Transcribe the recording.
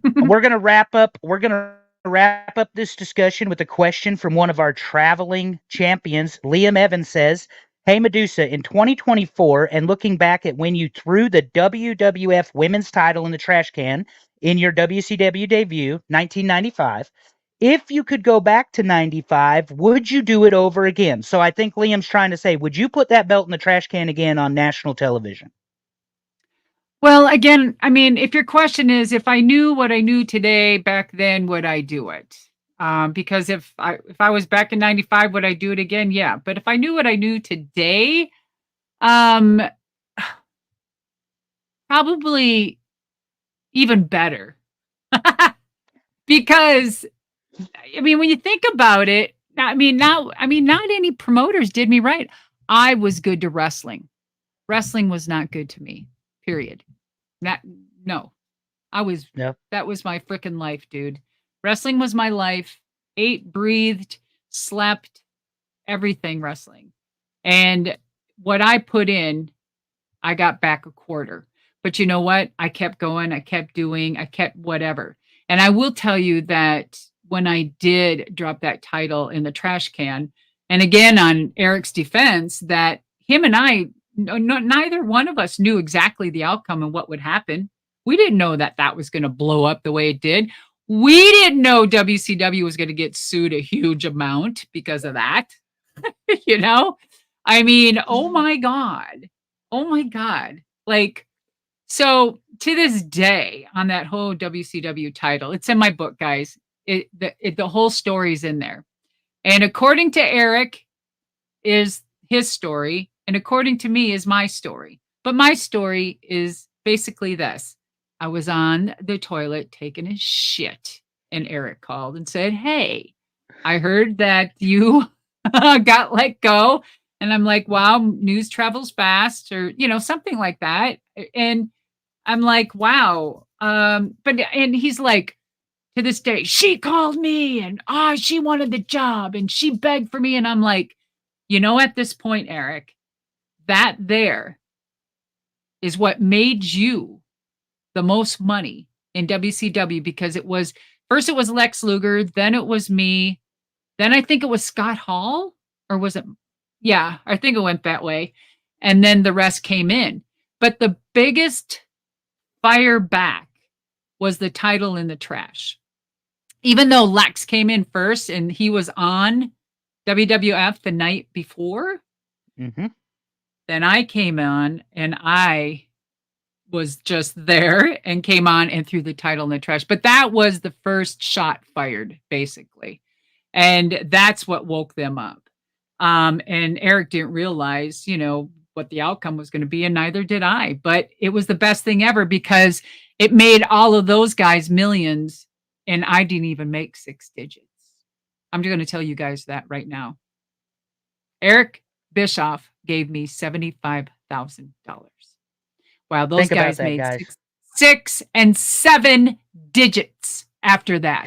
We're going to wrap up. We're going to wrap up this discussion with a question from one of our traveling champions. Liam Evans says, "Hey Madusa, in 2024, and looking back at when you threw the WWF Women's title in the trash can in your WCW debut, 1995, if you could go back to 95, would you do it over again?" So I think Liam's trying to say, would you put that belt in the trash can again on national television? Well, again, I mean, if your question is if I knew what I knew today back then, would I do it? Because if I was back in '95, would I do it again? Yeah. But if I knew what I knew today, um, probably even better. Because I mean, when you think about it, not any promoters did me right. I was good to wrestling. Wrestling was not good to me. Period. That no. I was Yeah. that was my freaking life, dude. Wrestling was my life. Ate, breathed, slept, everything wrestling. And what I put in, I got back a quarter. But you know what? I kept going, I kept doing, I kept whatever. And I will tell you that when I did drop that title in the trash can, and again on Eric's defense, that him and I, neither one of us knew exactly the outcome and what would happen. We didn't know that that was going to blow up the way it did. We didn't know WCW was going to get sued a huge amount because of that. you know, I mean, oh my God. Oh my God. Like, so to this day on that whole WCW title, it's in my book, guys. The whole story's in there. And according to Eric is his story, and according to me is my story. But my story is basically this. I was on the toilet taking a shit, and Eric called and said, "Hey, I heard that you got let go." And I'm like, "Wow, news travels fast," or, something like that. And I'm like, "Wow." And he's like, to this day, she called me and she wanted the job and she begged for me. And I'm like, at this point, Eric, that there is what made you the most money in WCW, because it was first it was Lex Luger, then it was me, then I think it was Scott Hall, or was it? Yeah, I think it went that way. And then the rest came in. But the biggest fire back was the title in the trash. Even though Lex came in first and he was on WWF the night before, Mm-hmm. then I came on and I was just there and came on and threw the title in the trash. But that was the first shot fired, basically. And that's what woke them up. And Eric didn't realize, what the outcome was going to be, and neither did I. But it was the best thing ever because it made all of those guys millions, and I didn't even make six digits. I'm going to tell you guys that right now. Eric Bischoff gave me $75,000, while those Think about guys that, made guys. six and seven digits after that.